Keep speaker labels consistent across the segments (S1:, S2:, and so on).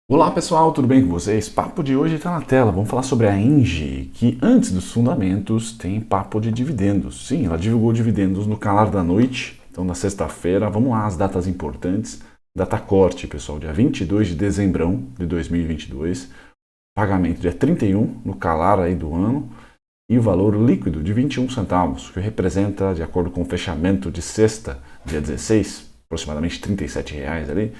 S1: Olá pessoal, tudo bem com vocês? Papo de hoje está na tela. Vamos falar sobre a Engie, que antes dos fundamentos tem papo de dividendos. Sim, ela divulgou dividendos no calar da noite, então na sexta-feira. Vamos lá, as datas importantes. Data corte, pessoal, dia 22 de dezembro de 2022. Pagamento dia 31 no calar aí do ano. E o valor líquido de 21 centavos, que representa, de acordo com o fechamento de sexta, dia 16, aproximadamente R$ 37 ali,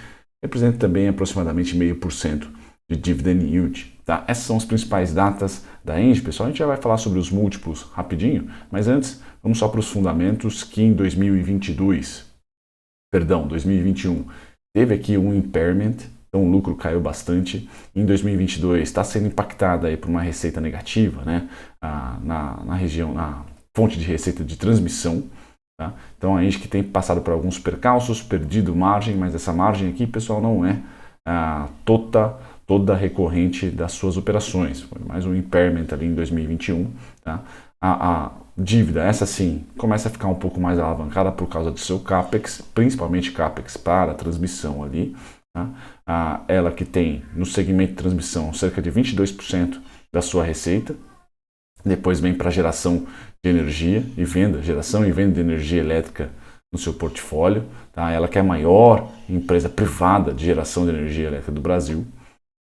S1: representa também aproximadamente 0,5% de dividend yield. Tá? Essas são as principais datas da Engie, pessoal. A gente já vai falar sobre os múltiplos rapidinho, mas antes, vamos só para os fundamentos que em 2021, teve aqui um impairment, então o lucro caiu bastante. Em 2022 está sendo impactada aí por uma receita negativa, né? Na região, na fonte de receita de transmissão. Tá? Então a gente que tem passado por alguns percalços, perdido margem, mas essa margem aqui, pessoal, não é toda recorrente das suas operações. Foi mais um impairment ali em 2021. Tá? A dívida, essa sim, começa a ficar um pouco mais alavancada por causa do seu CAPEX, principalmente CAPEX para a transmissão ali. Tá? Ela que tem no segmento de transmissão cerca de 22% da sua receita. Depois vem para geração de energia e venda, geração e venda de energia elétrica no seu portfólio. Tá? Ela que é a maior empresa privada de geração de energia elétrica do Brasil.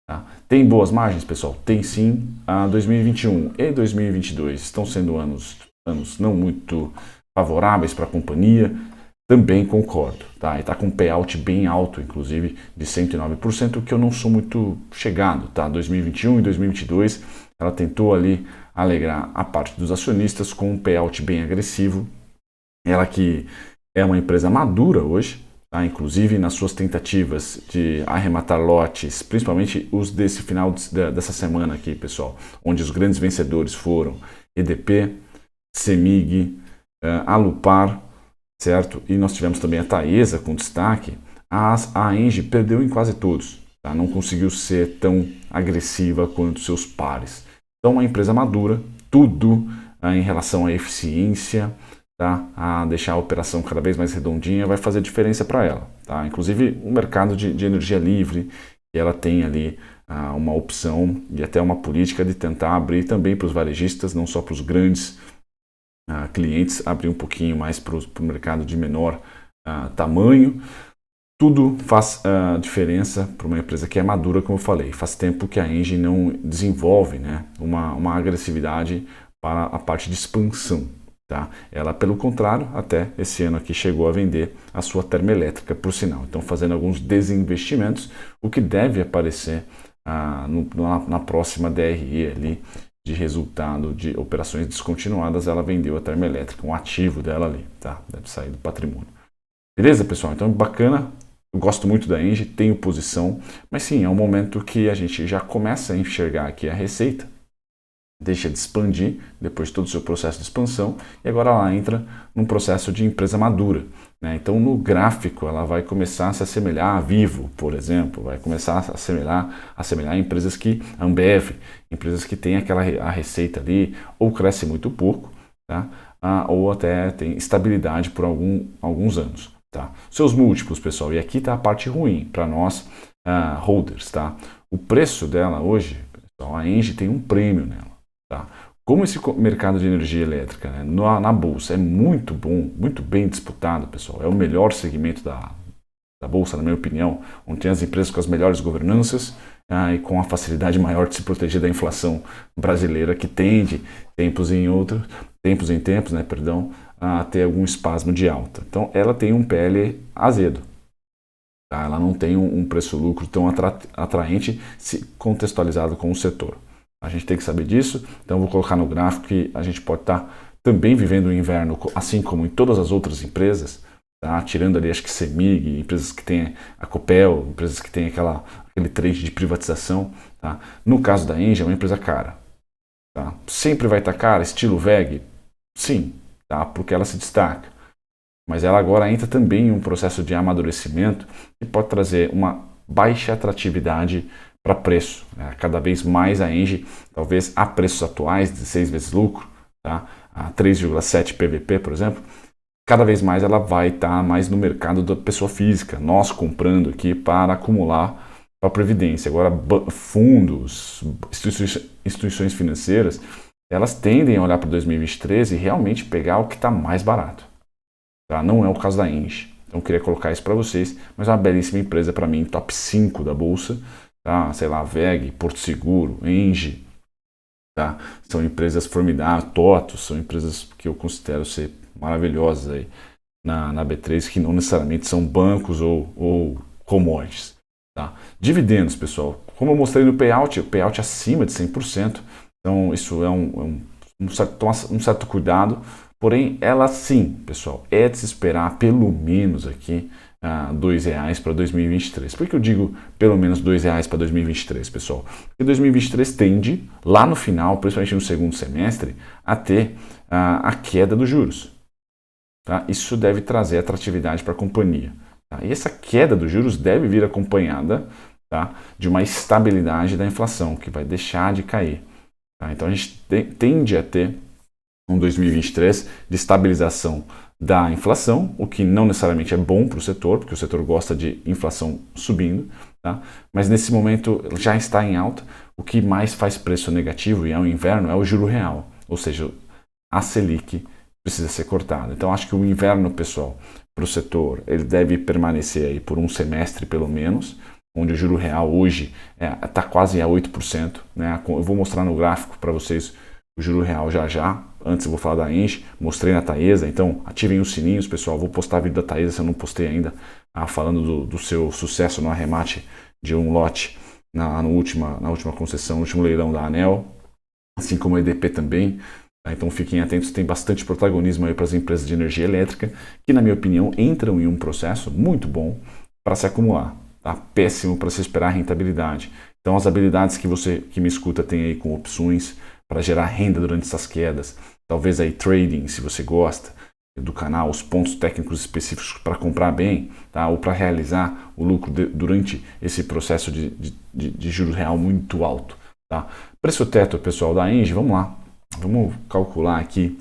S1: Tá? Tem boas margens, pessoal? Tem sim. 2021 e 2022 estão sendo anos não muito favoráveis para a companhia. Também concordo. Tá? E está com um payout bem alto, inclusive, de 109%, o que eu não sou muito chegado. Tá? 2021 e 2022 ela tentou ali alegrar a parte dos acionistas com um payout bem agressivo. Ela que é uma empresa madura hoje, tá? Inclusive nas suas tentativas de arrematar lotes, principalmente os desse final dessa semana aqui, pessoal, onde os grandes vencedores foram EDP, CEMIG, Alupar, certo? E nós tivemos também a Taesa com destaque. A Engie perdeu em quase todos, tá? Não conseguiu ser tão agressiva quanto seus pares. Então, uma empresa madura, tudo em relação à eficiência, tá? A deixar a operação cada vez mais redondinha, vai fazer diferença para ela. Tá? Inclusive, o mercado de energia livre, ela tem ali uma opção e até uma política de tentar abrir também para os varejistas, não só para os grandes clientes, abrir um pouquinho mais para o mercado de menor tamanho. Tudo faz diferença para uma empresa que é madura, como eu falei. Faz tempo que a Engie não desenvolve, né, uma agressividade para a parte de expansão. Tá? Ela, pelo contrário, até esse ano aqui chegou a vender a sua termoelétrica, por sinal. Então, fazendo alguns desinvestimentos, o que deve aparecer na próxima DRE ali, de resultado de operações descontinuadas. Ela vendeu a termoelétrica, um ativo dela ali. Tá? Deve sair do patrimônio. Beleza, pessoal? Então, bacana. Eu gosto muito da Engie, tenho posição, mas sim, é um momento que a gente já começa a enxergar aqui a receita, deixa de expandir depois de todo o seu processo de expansão e agora ela entra num processo de empresa madura. Né? Então, no gráfico, ela vai começar a se assemelhar a Vivo, por exemplo, vai começar a assemelhar a empresas que, a Ambev, empresas que têm a receita ali, ou cresce muito pouco, tá? Ou até tem estabilidade por alguns anos. Tá? Seus múltiplos, pessoal, e aqui está a parte ruim para nós holders. Tá? O preço dela hoje, pessoal, a Engie tem um prêmio nela. Tá? Como esse mercado de energia elétrica, né, na bolsa é muito bom, muito bem disputado, pessoal, é o melhor segmento da bolsa, na minha opinião, onde tem as empresas com as melhores governanças e com a facilidade maior de se proteger da inflação brasileira, que tende, tempos em tempos, né, a ter algum espasmo de alta. Então, ela tem um PL azedo. Tá? Ela não tem um preço-lucro tão atraente se contextualizado com o setor. A gente tem que saber disso. Então, vou colocar no gráfico que a gente pode estar também vivendo o inverno, assim como em todas as outras empresas, tá? Tirando ali, acho que CEMIG, empresas que têm a Copel, empresas que têm aquele trade de privatização. Tá? No caso da Engie, é uma empresa cara. Tá? Sempre vai estar cara, estilo VEG? Sim. Tá? Porque ela se destaca. Mas ela agora entra também em um processo de amadurecimento que pode trazer uma baixa atratividade para preço. Né? Cada vez mais a Engie, talvez a preços atuais, 16 vezes lucro, tá? A 3,7 PVP, por exemplo, cada vez mais ela vai estar mais no mercado da pessoa física, nós comprando aqui para acumular, para a Previdência. Agora, fundos, instituições financeiras, elas tendem a olhar para 2023 e realmente pegar o que está mais barato. Tá? Não é o caso da Engie. Então, eu queria colocar isso para vocês, mas é uma belíssima empresa para mim, top 5 da Bolsa. Tá? Sei lá, VEG, Porto Seguro, Engie. Tá? São empresas formidáveis, TOTOS, são empresas que eu considero ser maravilhosas aí na B3, que não necessariamente são bancos ou commodities. Tá? Dividendos, pessoal, como eu mostrei no payout, o payout acima de 100%, então isso é um certo cuidado, porém ela sim, pessoal, é de se esperar pelo menos aqui R$2 para 2023. Por que eu digo pelo menos R$2 para 2023, pessoal? Porque 2023 tende, lá no final, principalmente no segundo semestre, a ter a queda dos juros. Tá? Isso deve trazer atratividade para a companhia. Tá? E essa queda dos juros deve vir acompanhada, tá, de uma estabilidade da inflação, que vai deixar de cair. Tá? Então a gente tende a ter um 2023 de estabilização da inflação, o que não necessariamente é bom para o setor, porque o setor gosta de inflação subindo, tá? Mas nesse momento já está em alta. O que mais faz preço negativo, e é o inverno, é o juro real, ou seja, a Selic precisa ser cortada. Então acho que o inverno, pessoal, para o setor, ele deve permanecer aí por um semestre pelo menos, onde o juro real hoje está quase a 8%. Né? Eu vou mostrar no gráfico para vocês o juro real já. Antes eu vou falar da Engie, mostrei na Taesa, então ativem os sininhos, pessoal. Vou postar vídeo da Taesa, se eu não postei ainda, falando do seu sucesso no arremate de um lote na última concessão, no último leilão da ANEEL, assim como a EDP também. Então fiquem atentos, tem bastante protagonismo aí para as empresas de energia elétrica, que na minha opinião entram em um processo muito bom para se acumular, tá? Péssimo para se esperar rentabilidade. Então as habilidades que você que me escuta tem aí com opções para gerar renda durante essas quedas, talvez aí trading, se você gosta do canal, os pontos técnicos específicos para comprar bem, tá? Ou para realizar o lucro durante esse processo de juros real muito alto. Tá? Preço teto, pessoal, da Engie, vamos lá. Vamos calcular aqui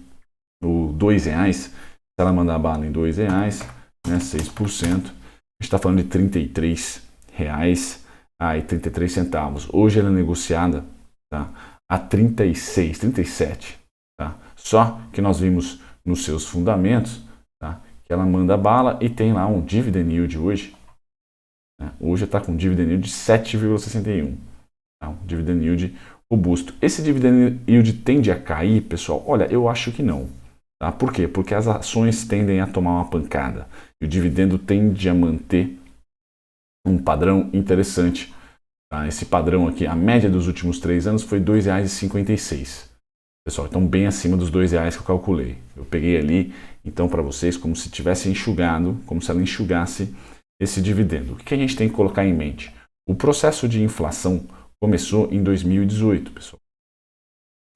S1: o R$2, se ela mandar bala em R$2, né, 6%, a gente está falando de R$33,33. Hoje ela é negociada, tá, a 36, 37. Tá? Só que nós vimos nos seus fundamentos, tá, que ela manda bala e tem lá um dividend yield hoje. Né? Hoje está com um dividend yield de 7,61. Tá? Um dividend yield robusto. Esse dividend yield tende a cair, pessoal? Olha, eu acho que não. Tá? Por quê? Porque as ações tendem a tomar uma pancada e o dividendo tende a manter um padrão interessante. Tá? Esse padrão aqui, a média dos últimos 3 anos foi R$2,56. Pessoal, então bem acima dos R$2 que eu calculei. Eu peguei ali, então, para vocês, como se tivesse enxugado, como se ela enxugasse esse dividendo. O que a gente tem que colocar em mente? O processo de inflação começou em 2018, pessoal.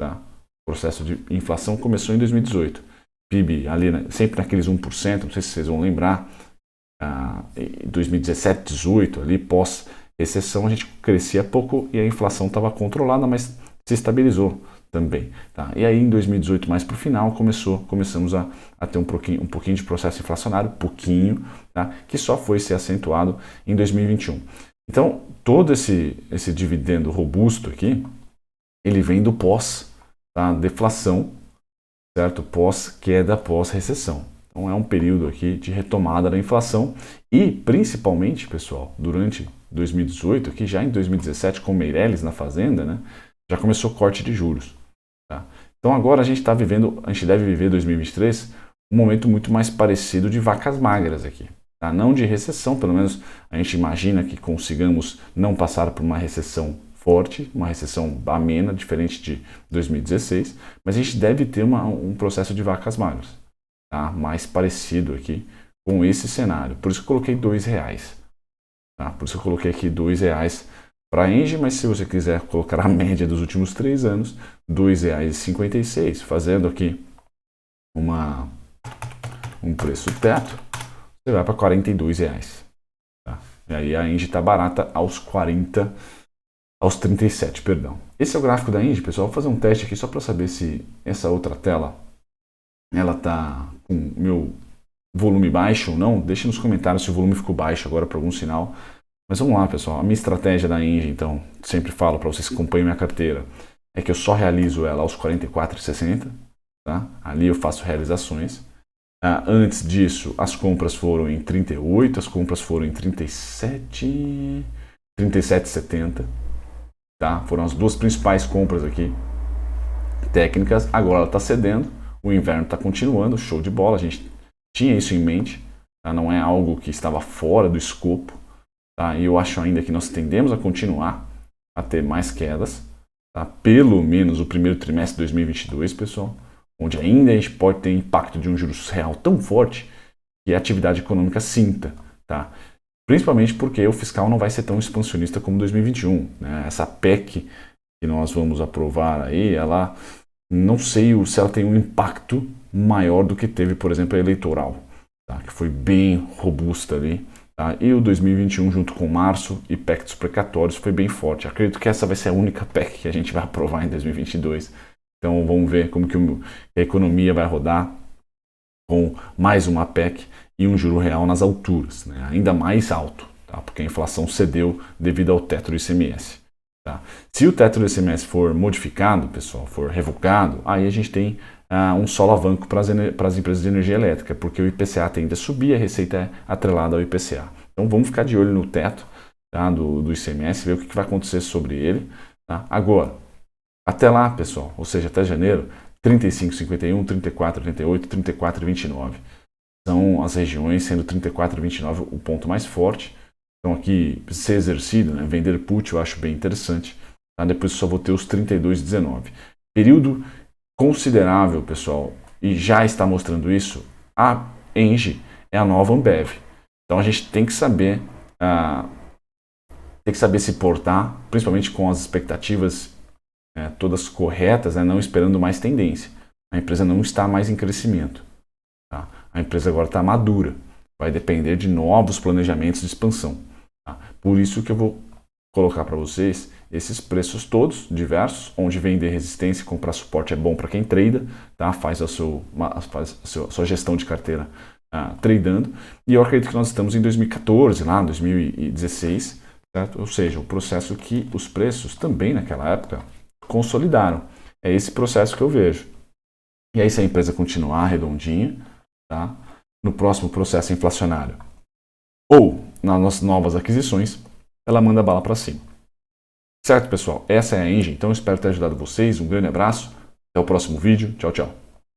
S1: Tá? O processo de inflação começou em 2018. PIB ali, sempre naqueles 1%, não sei se vocês vão lembrar, em 2017, 2018, ali pós-recessão, a gente crescia pouco e a inflação estava controlada, mas se estabilizou também. Tá? E aí em 2018, mais para o final, começamos a ter um pouquinho de processo inflacionário, tá? Que só foi ser acentuado em 2021. Então, todo esse dividendo robusto aqui, ele vem do pós-deflação, certo? Pós-queda, pós-recessão. Então, é um período aqui de retomada da inflação e, principalmente, pessoal, durante 2018, aqui já em 2017, com o Meirelles na Fazenda, né, já começou o corte de juros. Tá? Então, agora a gente deve viver 2023 um momento muito mais parecido de vacas magras aqui. Tá? Não de recessão, pelo menos a gente imagina que consigamos não passar por uma recessão forte, uma recessão amena, diferente de 2016, mas a gente deve ter um processo de vacas magras, tá? Mais parecido aqui com esse cenário. Por isso que eu coloquei R$2. Tá? Por isso que eu coloquei aqui R$2 para a Engie, mas se você quiser colocar a média dos últimos 3 anos, R$2,56, fazendo aqui um preço teto, você vai para R$42. Tá? E aí a Engie está barata aos 37, perdão. Esse é o gráfico da Engie, pessoal. Vou fazer um teste aqui só para saber se essa outra tela ela está com meu volume baixo ou não. Deixe nos comentários se o volume ficou baixo agora por algum sinal. Mas vamos lá, pessoal. A minha estratégia da Engie, então, sempre falo para vocês que acompanham minha carteira, é que eu só realizo ela aos 44,60, tá? Ali eu faço realizações. Antes disso, as compras foram em 38, as compras foram em 37,70, tá? Foram as duas principais compras aqui técnicas. Agora ela está cedendo, o inverno está continuando, show de bola, a gente tinha isso em mente, tá? Não é algo que estava fora do escopo, tá? E eu acho ainda que nós tendemos a continuar a ter mais quedas, tá? Pelo menos o primeiro trimestre de 2022, pessoal, onde ainda a gente pode ter impacto de um juros real tão forte que a atividade econômica sinta, tá? Principalmente porque o fiscal não vai ser tão expansionista como 2021, né? Essa PEC que nós vamos aprovar aí, ela não sei se ela tem um impacto maior do que teve, por exemplo, a eleitoral, tá? Que foi bem robusta ali, tá? E o 2021 junto com março e PEC dos precatórios foi bem forte. Acredito que essa vai ser a única PEC que a gente vai aprovar em 2022. Então vamos ver como que a economia vai rodar com mais uma PEC e um juro real nas alturas, né? Ainda mais alto, tá? Porque a inflação cedeu devido ao teto do ICMS. Tá? Se o teto do ICMS for modificado, pessoal, for revogado, aí a gente tem um solavanco para as empresas de energia elétrica, porque o IPCA tende a subir, a receita é atrelada ao IPCA. Então vamos ficar de olho no teto, tá, do ICMS, ver o que vai acontecer sobre ele. Tá? Agora, até lá, pessoal, ou seja, até janeiro, 35,51, 34,38, 34,29. São as regiões, sendo 34,29 o ponto mais forte. Então aqui, ser exercido, né? Vender put eu acho bem interessante. Tá? Depois só vou ter os 32,19. Período considerável, pessoal, e já está mostrando isso, a Engie é a nova Ambev. Então a gente tem que saber se portar, principalmente com as expectativas todas corretas, né? Não esperando mais tendência. A empresa não está mais em crescimento. Tá? A empresa agora está madura. Vai depender de novos planejamentos de expansão. Tá? Por isso que eu vou colocar para vocês esses preços todos, diversos, onde vender resistência e comprar suporte é bom para quem trada, tá? Faz a sua gestão de carteira tradando. E eu acredito que nós estamos em 2014, lá 2016, certo? Ou seja, o processo que os preços também naquela época consolidaram. É esse processo que eu vejo. E aí se a empresa continuar redondinha, tá? No próximo processo inflacionário ou nas novas aquisições, ela manda bala para cima. Certo, pessoal? Essa é a Engie, então eu espero ter ajudado vocês. Um grande abraço, até o próximo vídeo. Tchau, tchau.